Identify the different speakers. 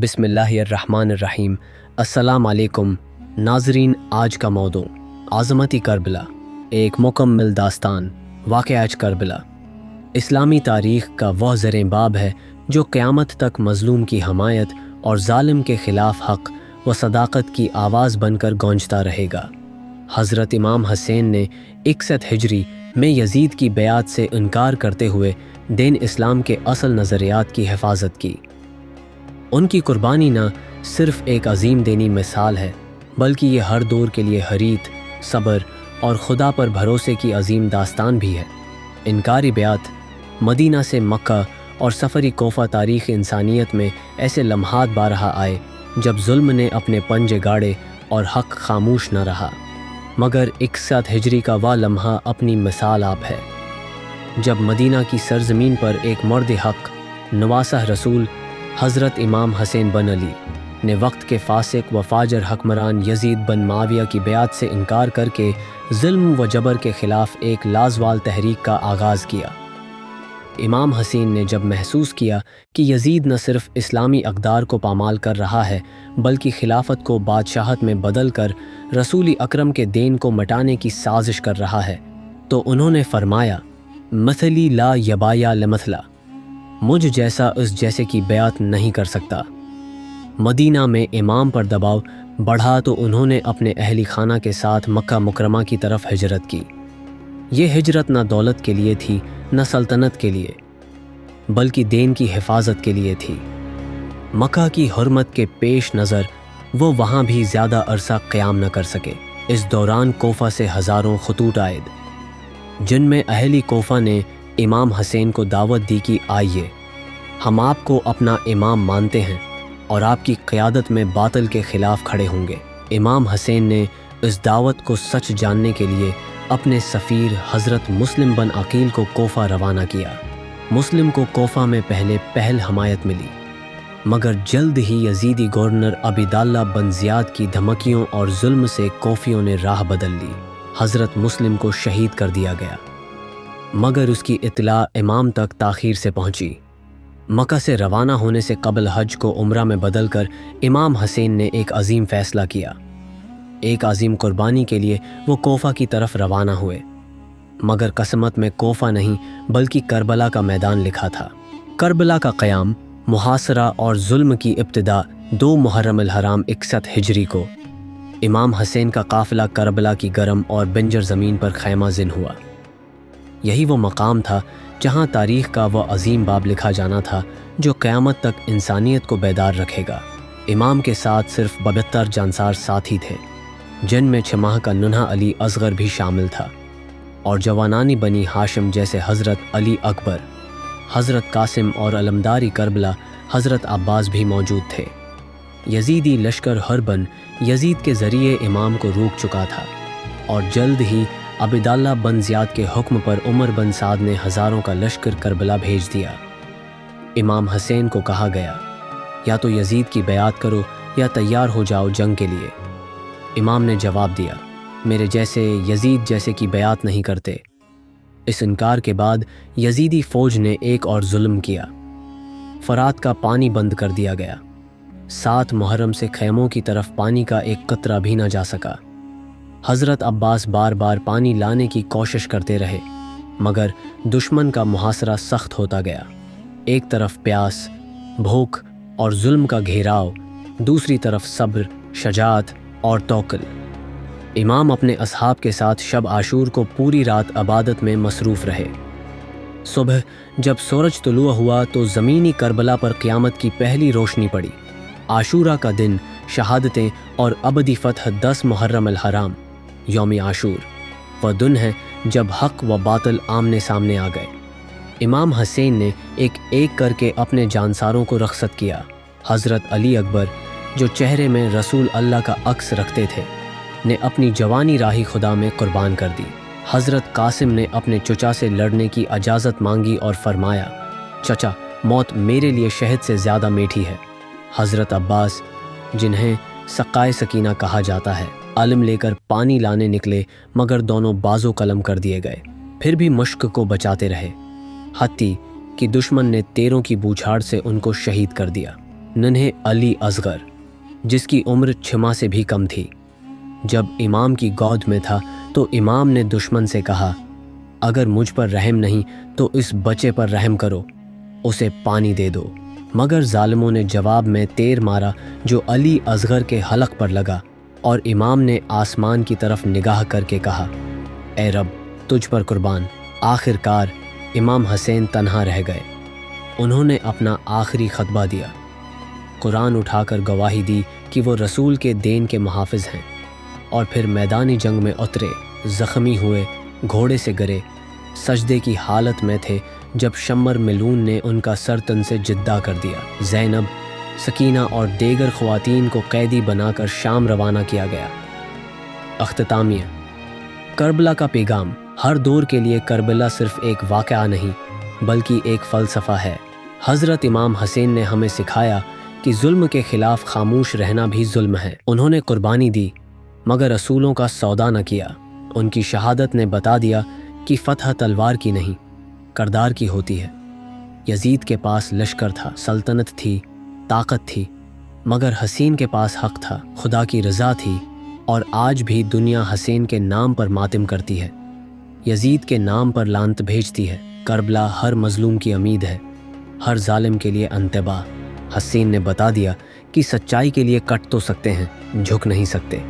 Speaker 1: बिस्मिल्लाहिर्रहमानिर्रहीम। अस्सलाम वालेकुम नाजरीन, आज का मौदू आज़मती करबला, एक मुकम्मल दास्तान वाक़यात करबला। इस्लामी तारीख़ का वह ज़र बाब है जो क़यामत तक मज़लूम की हमायत और ज़ालिम के ख़िलाफ़ हक़ व सदाक़त की आवाज़ बनकर गूंजता रहेगा। हज़रत इमाम हुसैन ने 61 हिजरी में यज़ीद की बैअत से इनकार करते हुए दीन इस्लाम के असल नज़रियात की हिफाजत की। उनकी कुर्बानी न सिर्फ़ एक अजीम दीनी मिसाल है, बल्कि ये हर दौर के लिए हरीत, सब्र और खुदा पर भरोसे की अजीम दास्तान भी है। इनकारी बैअत, मदीना से मक्का और सफ़री कोफ़ा तारीख़ इंसानियत में ऐसे लम्हात बारहा आए जब जुल्म ने अपने पंजे गाड़े और हक़ खामोश न रहा, मगर 61 हिजरी का वह लम्हा अपनी मिसाल आप है जब मदीना की सरज़मीन पर एक मर्द हक़, नवासह रसूल हज़रत इमाम हुसैन बन अली ने वक्त के फासिक व फाजर हकमरान यज़ीद बन माविया की बैअत से इनकार करके ज़ुल्म व जबर के ख़िलाफ़ एक लाज़वाल तहरीक का आगाज़ किया। इमाम हुसैन ने जब महसूस किया कि यज़ीद न सिर्फ़ इस्लामी अक़दार को पामाल कर रहा है, बल्कि खिलाफत को बादशाहत में बदल कर रसूल अकरम के दीन को मिटाने की साजिश कर रहा है, तो उन्होंने फ़रमाया, मसली ला यबाया लमथला, मुझ जैसा उस जैसे की बैअत नहीं कर सकता। मदीना में इमाम पर दबाव बढ़ा तो उन्होंने अपने अहली खाना के साथ मक्का मुकरमा की तरफ हिजरत की। ये हिजरत न दौलत के लिए थी, न सल्तनत के लिए, बल्कि दीन की हिफाजत के लिए थी। मक्का की हुर्मत के पेश नज़र वो वहाँ भी ज़्यादा अरसा क़याम न कर सके। इस दौरान कोफ़ा से हज़ारों खतूत आए, जिनमें अहली कोफ़ा ने इमाम हुसैन को दावत दी कि आइए, हम आपको अपना इमाम मानते हैं और आपकी क़यादत में बातिल के ख़िलाफ़ खड़े होंगे। इमाम हुसैन ने इस दावत को सच जानने के लिए अपने सफ़ीर हज़रत मुस्लिम बन अकील को कोफ़ा रवाना किया। मुस्लिम को कोफ़ा में पहल हमायत मिली, मगर जल्द ही यज़ीदी गवर्नर अबीदल्ला बन ज़ियाद की धमकियों और जुल्म से कोफ़ियों ने राह बदल ली। हज़रत मुस्लिम को शहीद कर दिया गया, मगर उसकी इत्तला इमाम तक ताख़ीर से पहुंची। मक्का से रवाना होने से कबल हज को उम्रा में बदल कर इमाम हुसैन ने एक अजीम फ़ैसला किया। एक अजीम कुर्बानी के लिए वो कोफ़ा की तरफ रवाना हुए, मगर किस्मत में कोफ़ा नहीं बल्कि करबला का मैदान लिखा था। करबला का क़याम, मुहासरा और जुल्म की इब्तिदा 2 मुहर्रम अल हराम 61 हिजरी को इमाम हुसैन का काफ़िला करबला की गरम और बंजर ज़मीन पर ख़ैमा ज़िन हुआ। यही वो मकाम था जहाँ तारीख़ का वह अजीम बाब लिखा जाना था जो क़यामत तक इंसानियत को बेदार रखेगा। इमाम के साथ सिर्फ 72 जानसार साथी थे, जिनमें 6 माह का नन्हा अली असग़र भी शामिल था, और जवानानी बनी हाशिम जैसे हज़रत अली अकबर, हज़रत कासिम और अलमदारी करबला हज़रत अब्बास भी मौजूद थे। यज़ीदी लश्कर हरबन यज़ीद के ज़रिए इमाम को रोक चुका था, और जल्द ही अबीदल्ला बन ज़ियाद के हुक्म पर उमर बन साद ने हज़ारों का लश्कर करबला भेज दिया। इमाम हुसैन को कहा गया, या तो यज़ीद की बैअत करो या तैयार हो जाओ जंग के लिए। इमाम ने जवाब दिया, मेरे जैसे यज़ीद जैसे की बैअत नहीं करते। इस इनकार के बाद यज़ीदी फ़ौज ने एक और जुल्म किया। फ़रात का पानी बंद कर दिया गया। 7 मुहर्रम से खैमों की तरफ पानी का एक कतरा भी न जा सका। हज़रत अब्बास बार बार पानी लाने की कोशिश करते रहे, मगर दुश्मन का मुहासरा सख्त होता गया। एक तरफ प्यास, भूख और जुल्म का घेराव, दूसरी तरफ सब्र, शजाअत और तौक्ल। इमाम अपने असहाब के साथ शब आशूर को पूरी रात इबादत में मसरूफ़ रहे। सुबह जब सूरज तुलू हुआ तो ज़मीनी करबला पर क़यामत की पहली रोशनी पड़ी। आशूरा का दिन शहादतें और अबदी फ़तह 10 मुहर्रम अल हराम यौम आशूर वह दिन है जब हक़ व बातिल आमने सामने आ गए। इमाम हुसैन ने एक एक करके अपने जानसारों को रख़्सत किया। हज़रत अली अकबर, जो चेहरे में रसूल अल्लाह का अक्स रखते थे, ने अपनी जवानी राही खुदा में कुर्बान कर दी। हज़रत कासिम ने अपने चचा से लड़ने की इजाज़त मांगी और फरमाया, चचा, मौत मेरे लिए शहद से ज़्यादा मीठी है। हज़रत अब्बास, जिन्हें सक़ाए सकीना कहा जाता है, आलम लेकर पानी लाने निकले, मगर दोनों बाजो कलम कर दिए गए। फिर भी मश्क को बचाते रहे, हत्ती कि दुश्मन ने 13 की बूछाड़ से उनको शहीद कर दिया। नन्हे अली असगर, जिसकी उम्र 6 माह से भी कम थी। जब इमाम की गोद में था तो इमाम ने दुश्मन से कहा, अगर मुझ पर रहम नहीं तो इस बच्चे पर रहम करो, उसे पानी दे दो। मगर जालिमों ने जवाब में तीर मारा जो अली असगर के हलक पर लगा, और इमाम ने आसमान की तरफ निगाह करके कहा, ए रब, तुझ पर कुर्बान। आखिरकार इमाम हसैन तन्हा रह गए। उन्होंने अपना आखिरी खतबा दिया, कुरान उठाकर गवाही दी कि वो रसूल के दीन के मुहाफ़िज़ हैं, और फिर मैदानी जंग में उतरे, ज़ख्मी हुए, घोड़े से गिरे, सजदे की हालत में थे जब शम्मर मिलून ने उनका सर तन से जिद्दा कर दिया। ज़ैनब, सकीना और दीगर ख़वातीन को कैदी बनाकर शाम रवाना किया गया। अख्तितामिया। करबला का पैगाम। हर दौर के लिए करबला सिर्फ़ एक वाक़या नहीं बल्कि एक फ़लसफ़ा है। हज़रत इमाम हसैन ने हमें सिखाया कि जुल्म के ख़िलाफ़ खामोश रहना भी जुल्म है। उन्होंने कुर्बानी दी मगर रसूलों का सौदा न किया। उनकी शहादत ने बता दिया कि फ़तह तलवार की नहीं, करदार की होती है। यजीद के पास लश्कर था, सल्तनत थी, ताकत थी, मगर हसीन के पास हक़ था, खुदा की रज़ा थी, और आज भी दुनिया हसैन के नाम पर मातम करती है, यजीद के नाम पर लानत भेजती है। करबला हर मज़लूम की उम्मीद है, हर जालिम के लिए अंतबा। हसीन ने बता दिया कि सच्चाई के लिए कट तो सकते हैं, झुक नहीं सकते।